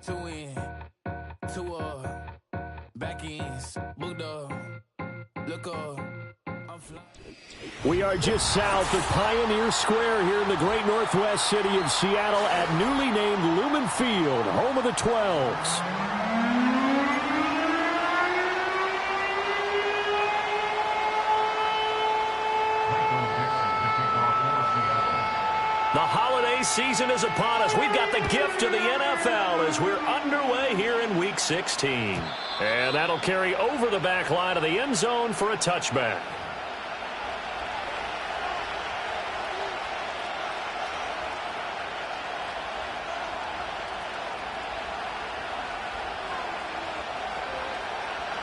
Two in, two back ends, booked up, look up, I'm flying. We are just south of Pioneer Square here in the great northwest city of Seattle at newly named Lumen Field, home of the 12s. The holiday season is upon us. We've got the gift of the NFL as we're underway here in Week 16. And that'll carry over the back line of the end zone for a touchback.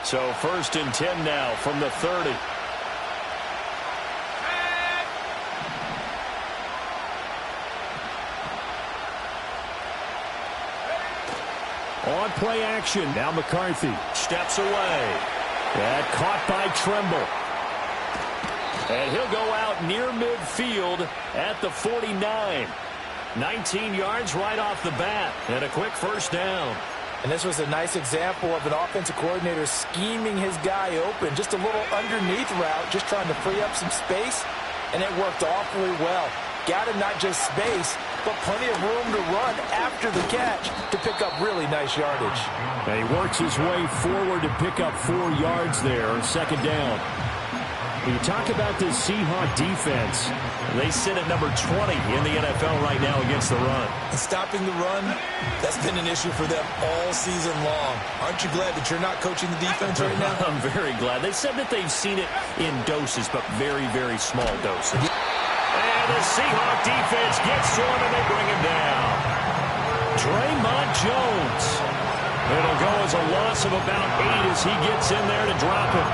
So 1st and 10 now from the 30. On play action. Now McCarthy steps away. That caught by Tremble. And he'll go out near midfield at the 49. 19 yards right off the bat. And a quick first down. And this was a nice example of an offensive coordinator scheming his guy open. Just a little underneath route, just trying to free up some space. And it worked awfully well. Got him not just space, but plenty of room to run after the catch to pick up really nice yardage. And he works his way forward to pick up 4 yards there on second down. When you talk about this Seahawk defense, they sit at number 20 in the NFL right now against the run. And stopping the run, that's been an issue for them all season long. Aren't you glad that you're not coaching the defense right now? I'm very glad. They said that they've seen it in doses, but very, very small doses. And the Seahawk defense gets to him, and they bring him down. Draymond Jones. It'll go as a loss of about 8 as he gets in there to drop him.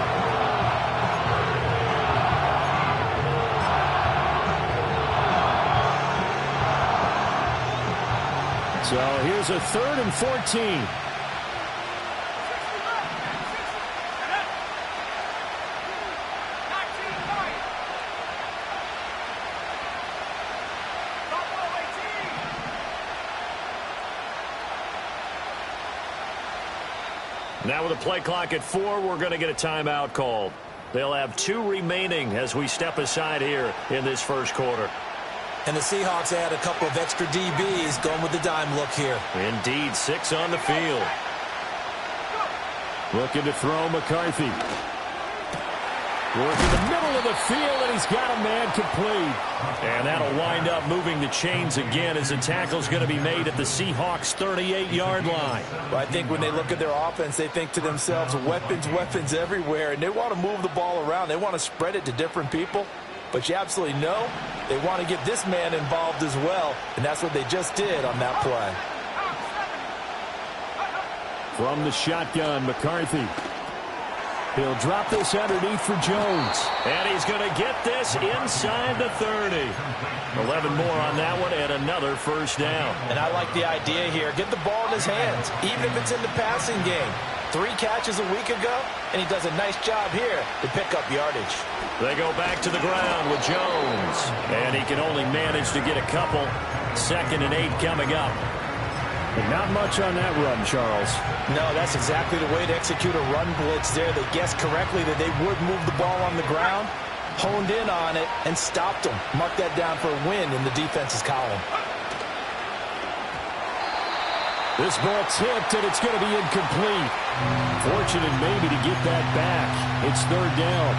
So here's a 3rd and 14. Now with a play clock at 4, we're going to get a timeout called. They'll have 2 remaining as we step aside here in this first quarter. And the Seahawks add a couple of extra DBs going with the dime look here. Indeed, 6 on the field. Looking to throw McCarthy. Working the middle of the field, and he's got a man complete. And that'll wind up moving the chains again as the tackle's going to be made at the Seahawks' 38-yard line. Well, I think when they look at their offense, they think to themselves, weapons, weapons everywhere, and they want to move the ball around. They want to spread it to different people. But you absolutely know they want to get this man involved as well, and that's what they just did on that play. From the shotgun, McCarthy. He'll drop this underneath for Jones. And he's going to get this inside the 30. 11 more on that one and another first down. And I like the idea here. Get the ball in his hands, even if it's in the passing game. 3 catches a week ago, and he does a nice job here to pick up yardage. They go back to the ground with Jones. And he can only manage to get a couple. 2nd and 8 coming up. And not much on that run, Charles. No, that's exactly the way to execute a run blitz there. They guessed correctly that they would move the ball on the ground, honed in on it, and stopped them. Mark that down for a win in the defense's column. This ball tipped, and it's going to be incomplete. Fortunate maybe to get that back. It's 3rd down.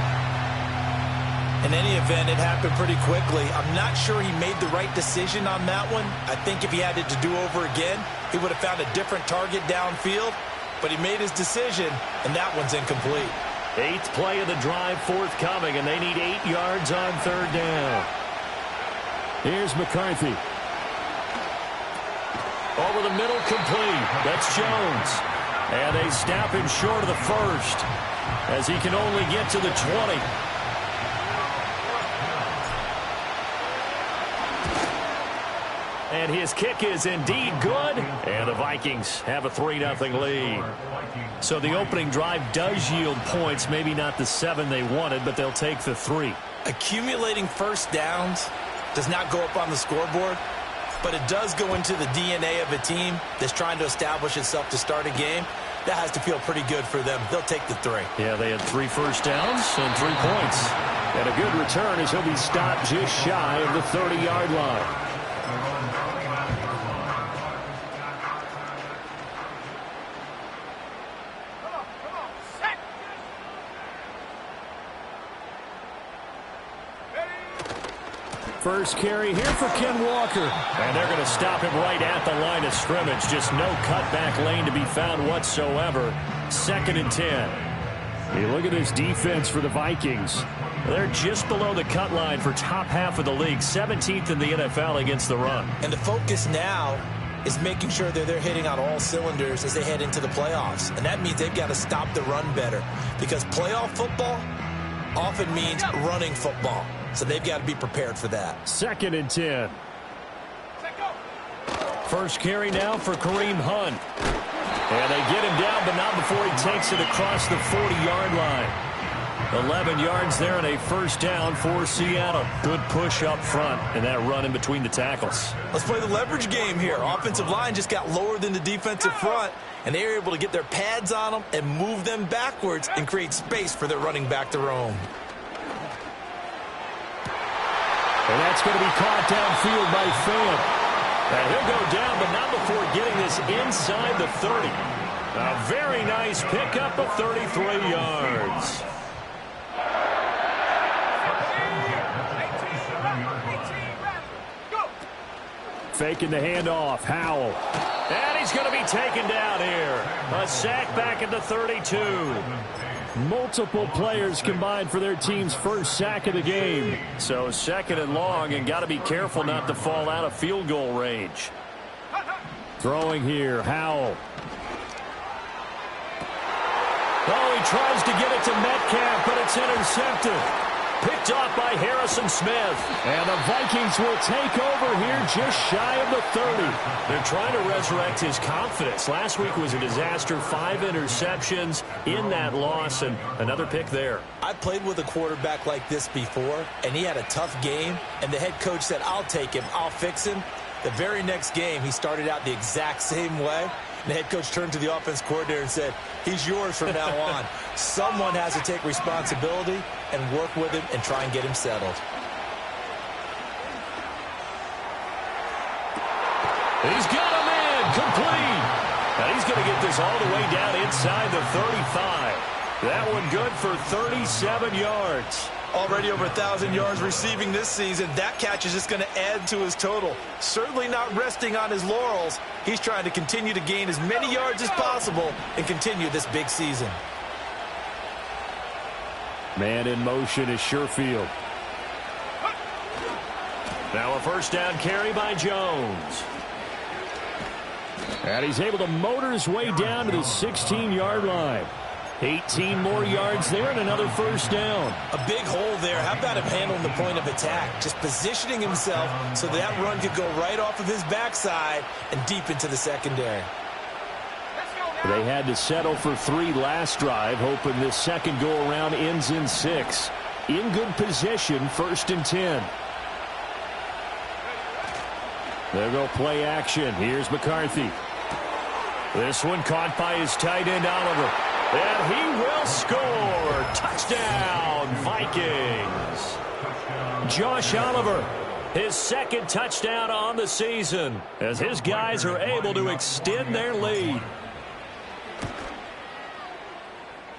In any event, it happened pretty quickly. I'm not sure he made the right decision on that one. I think if he had it to do over again, he would have found a different target downfield. But he made his decision, and that one's incomplete. 8th play of the drive forthcoming, and they need 8 yards on 3rd down. Here's McCarthy. Over the middle, complete. That's Jones. And they snap him short of the first as he can only get to the 20. And his kick is indeed good. And the Vikings have a 3-0 lead. So the opening drive does yield points. Maybe not the 7 they wanted, but they'll take the 3. Accumulating first downs does not go up on the scoreboard. but it does go into the DNA of a team that's trying to establish itself to start a game. That has to feel pretty good for them. They'll take the 3. Yeah, they had 3 first downs and 3 points. And a good return as he'll be stopped just shy of the 30-yard line. First carry here for Ken Walker. And they're going to stop him right at the line of scrimmage. Just no cutback lane to be found whatsoever. 2nd and 10. Hey, look at this defense for the Vikings. They're just below the cut line for top half of the league. 17th in the NFL against the run. And the focus now is making sure that they're hitting on all cylinders as they head into the playoffs. And that means they've got to stop the run better. Because playoff football often means running football. So they've got to be prepared for that. 2nd and 10. First carry now for Kareem Hunt. And they get him down, but not before he takes it across the 40-yard line. 11 yards there and a first down for Seattle. Good push up front and that run in between the tackles. Let's play the leverage game here. Offensive line just got lower than the defensive front, and they were able to get their pads on them and move them backwards and create space for their running back to roam. And that's going to be caught downfield by Pham. And he'll go down, but not before getting this inside the 30. A very nice pickup of 33 yards. Faking the handoff, Howell. And he's going to be taken down here. A sack back at the 32. Multiple players combined for their team's first sack of the game. So 2nd and long, and got to be careful not to fall out of field goal range. Throwing here, Howell. Oh, he tries to get it to Metcalf, but it's intercepted. Picked off by Harrison Smith. And the Vikings will take over here just shy of the 30. They're trying to resurrect his confidence. Last week was a disaster. 5 interceptions in that loss, and another pick there. I played with a quarterback like this before, and he had a tough game, and the head coach said, I'll take him, I'll fix him. The very next game, he started out the exact same way. And the head coach turned to the offense coordinator and said, he's yours from now on. Someone has to take responsibility and work with him and try and get him settled. He's got a man complete. And he's going to get this all the way down inside the 35. That one good for 37 yards. Already over 1,000 yards receiving this season. That catch is just going to add to his total. Certainly not resting on his laurels. He's trying to continue to gain as many yards as possible and continue this big season. Man in motion is Sherfield. Now a first down carry by Jones. And he's able to motor his way down to the 16-yard line. 18 more yards there and another first down. A big hole there. How about him handling the point of attack? Just positioning himself so that run could go right off of his backside and deep into the secondary. They had to settle for 3 last drive, hoping this second go-around ends in 6. In good position, 1st and 10. They'll go play action. Here's McCarthy. This one caught by his tight end, Oliver. And he will score. Touchdown, Vikings. Josh Oliver, his 2nd touchdown on the season, as his guys are able to extend their lead.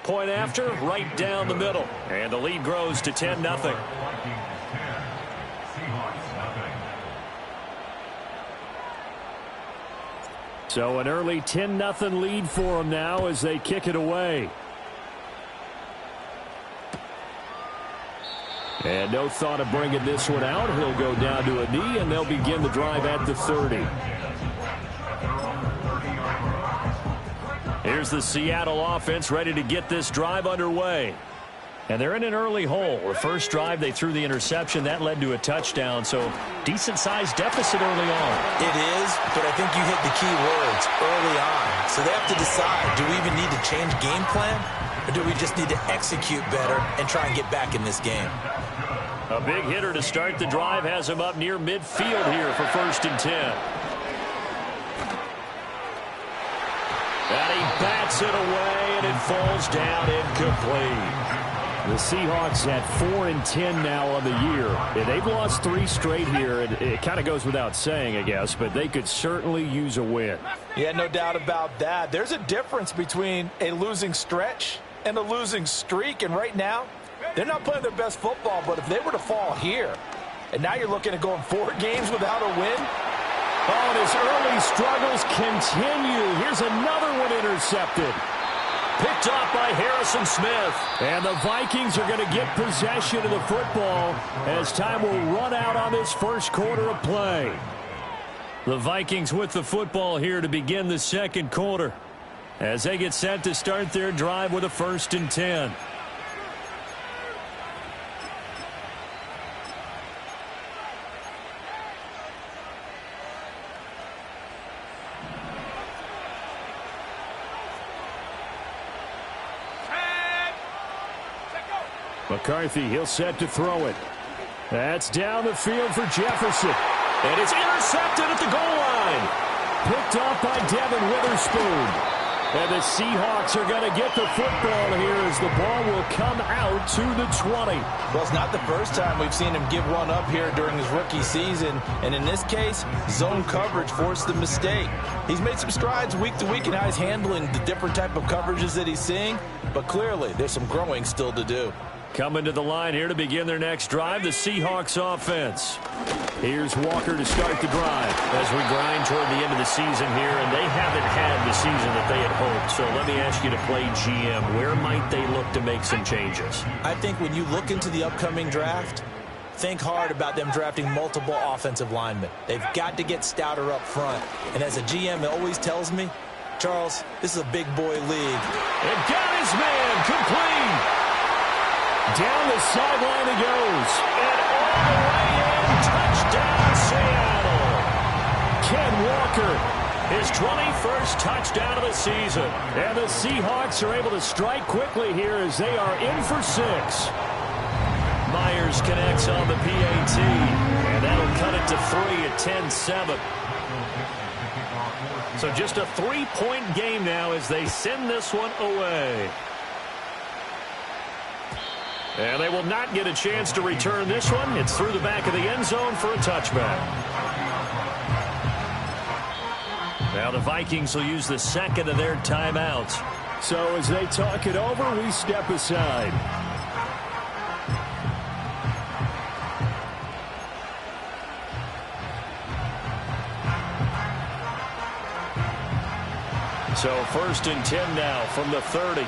Point after, right down the middle. And the lead grows to 10-0. So an early 10-0 lead for them now as they kick it away. And no thought of bringing this one out. He'll go down to a knee, and they'll begin the drive at the 30. Here's the Seattle offense ready to get this drive underway. And they're in an early hole. The first drive, they threw the interception. That led to a touchdown, so decent-sized deficit early on. It is, but I think you hit the key words early on. So they have to decide, do we even need to change game plan, or do we just need to execute better and try and get back in this game? A big hitter to start the drive has him up near midfield here for 1st and 10. And he bats it away, and it falls down incomplete. The Seahawks at 4 and 10 now on the year. And they've lost 3 straight here. And it kind of goes without saying, I guess, but they could certainly use a win. Yeah, no doubt about that. There's a difference between a losing stretch and a losing streak. And right now, they're not playing their best football. But if they were to fall here, and now you're looking at going 4 games without a win. Oh, and his early struggles continue. Here's another one intercepted. Picked off by Harrison Smith. And the Vikings are going to get possession of the football as time will run out on this first quarter of play. The Vikings with the football here to begin the second quarter as they get set to start their drive with a 1st and 10. McCarthy, he'll set to throw it. That's down the field for Jefferson. And it's intercepted at the goal line. Picked off by Devin Witherspoon. And the Seahawks are going to get the football here as the ball will come out to the 20. Well, it's not the first time we've seen him give one up here during his rookie season. And in this case, zone coverage forced the mistake. He's made some strides week to week in how he's handling the different type of coverages that he's seeing. But clearly, there's some growing still to do. Coming to the line here to begin their next drive, the Seahawks offense. Here's Walker to start the drive as we grind toward the end of the season here, and they haven't had the season that they had hoped. So let me ask you to play GM. Where might they look to make some changes? I think when you look into the upcoming draft, think hard about them drafting multiple offensive linemen. They've got to get stouter up front. And as a GM, it always tells me, Charles, this is a big boy league. And got his man complete. Down the sideline he goes. And all the way in. Touchdown, Seattle. Ken Walker, his 21st touchdown of the season. And the Seahawks are able to strike quickly here as they are in for 6. Myers connects on the PAT. And that'll cut it to 3 at 10-7. So just a 3-point game now as they send this one away. And they will not get a chance to return this one. It's through the back of the end zone for a touchback. Now the Vikings will use the second of their timeouts. So as they talk it over, we step aside. So 1st and 10 now from the 30.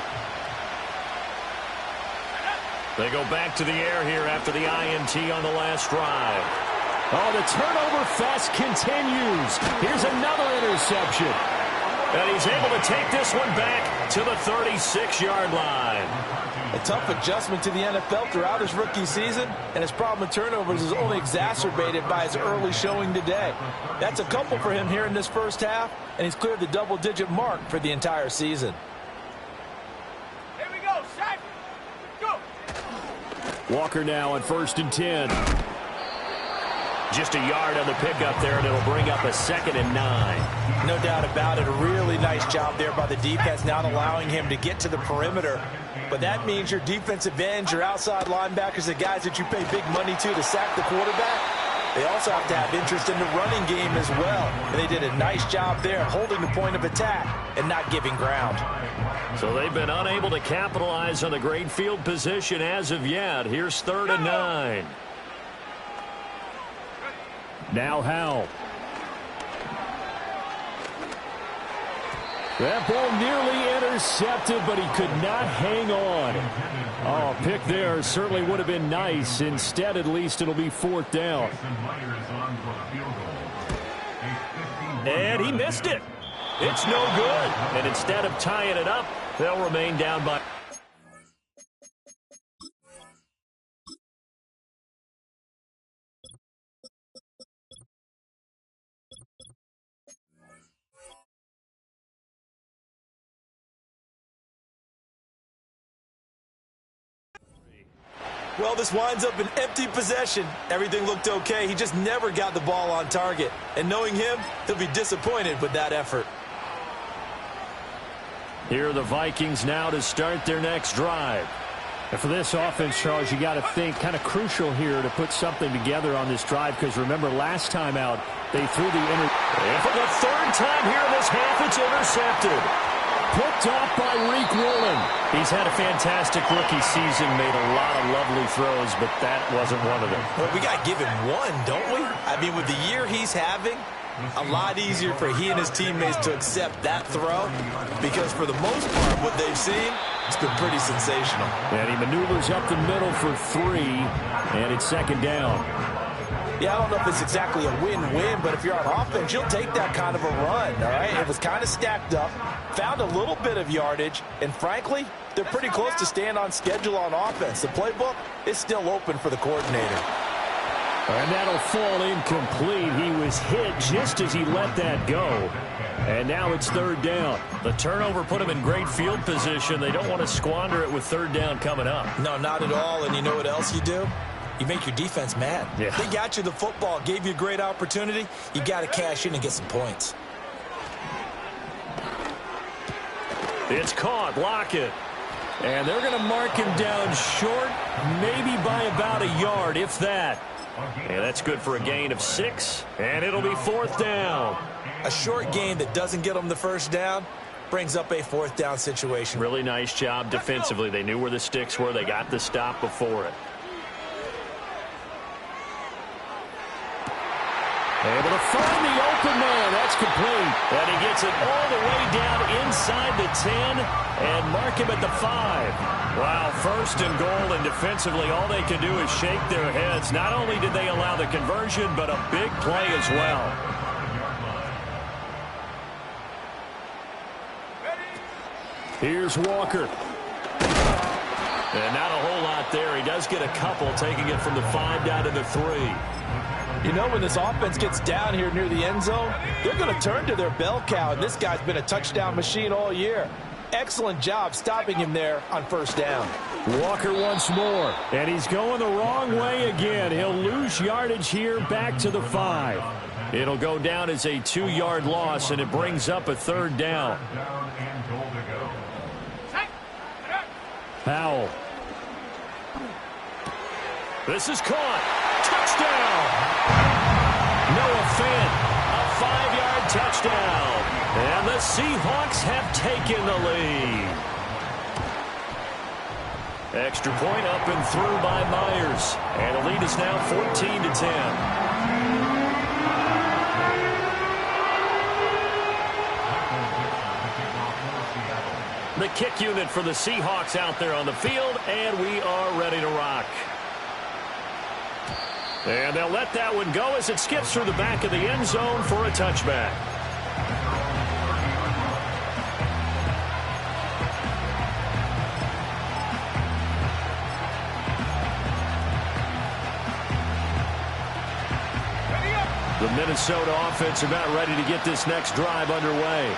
They go back to the air here after the INT on the last drive. Oh, the turnover fest continues. Here's another interception. And he's able to take this one back to the 36-yard line. A tough adjustment to the NFL throughout his rookie season, and his problem with turnovers is only exacerbated by his early showing today. That's a couple for him here in this first half, and he's cleared the double-digit mark for the entire season. Walker now on 1st and 10. Just a yard on the pickup there, and it'll bring up a 2nd and 9. No doubt about it. A really nice job there by the defense, not allowing him to get to the perimeter. But that means your defensive ends, your outside linebackers, the guys that you pay big money to sack the quarterback, they also have to have interest in the running game as well. And they did a nice job there holding the point of attack and not giving ground. So they've been unable to capitalize on the great field position as of yet. Here's 3rd and 9. Now Howell. That ball nearly intercepted, but he could not hang on. Oh, pick there certainly would have been nice. Instead, at least, it'll be 4th down. And he missed it. It's no good. And instead of tying it up, they'll remain down by... Well, this winds up an empty possession. Everything looked okay. He just never got the ball on target. And knowing him, he'll be disappointed with that effort. Here are the Vikings now to start their next drive. And for this offense, Charles, you got to think kind of crucial here to put something together on this drive, because remember last time out they threw the And for the third time here in this half, it's intercepted. Picked off by Reek Woolen. He's had a fantastic rookie season, made a lot of lovely throws, but that wasn't one of them. Well, we got to give him one, don't we? I mean, with the year he's having, a lot easier for he and his teammates to accept that throw, because for the most part, what they've seen, it's been pretty sensational. And he maneuvers up the middle for 3, and it's second down. Yeah, I don't know if it's exactly a win-win, but if you're on offense, you'll take that kind of a run, all right? It was kind of stacked up, found a little bit of yardage, and frankly, they're pretty close to staying on schedule on offense. The playbook is still open for the coordinator. And that'll fall incomplete. He was hit just as he let that go. And now it's third down. The turnover put him in great field position. They don't want to squander it with third down coming up. No, not at all. And you know what else you do? You make your defense mad. Yeah. They got you the football, gave you a great opportunity. You got to cash in and get some points. It's caught. Lockett. And they're going to mark him down short, maybe by about a yard, if that. And that's good for a gain of 6, and it'll be fourth down. A short gain that doesn't get them the first down brings up a fourth down situation. Really nice job defensively. They knew where the sticks were. They got the stop before it. Able to find the open man. That's complete. And he gets it all the way down inside the 10 and mark him at the 5. Wow, first and goal, and defensively all they can do is shake their heads. Not only did they allow the conversion, but a big play as well. Here's Walker. And not a whole lot there. He does get a couple, taking it from the 5 down to the 3. You know, when this offense gets down here near the end zone, they're going to turn to their bell cow, and this guy's been a touchdown machine all year. Excellent job stopping him there on first down. Walker once more, and he's going the wrong way again. He'll lose yardage here back to the 5. It'll go down as a 2-yard loss, and it brings up a third down. Powell. This is caught. Touchdown. Noah Fant, a 5-yard touchdown. And the Seahawks have taken the lead. Extra point up and through by Myers. And the lead is now 14-10. The kick unit for the Seahawks out there on the field, and we are ready to rock. And they'll let that one go as it skips through the back of the end zone for a touchback. The Minnesota offense about ready to get this next drive underway.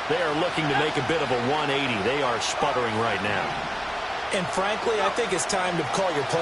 They are looking to make a bit of a 180. They are sputtering right now. And frankly, I think it's time to call your play.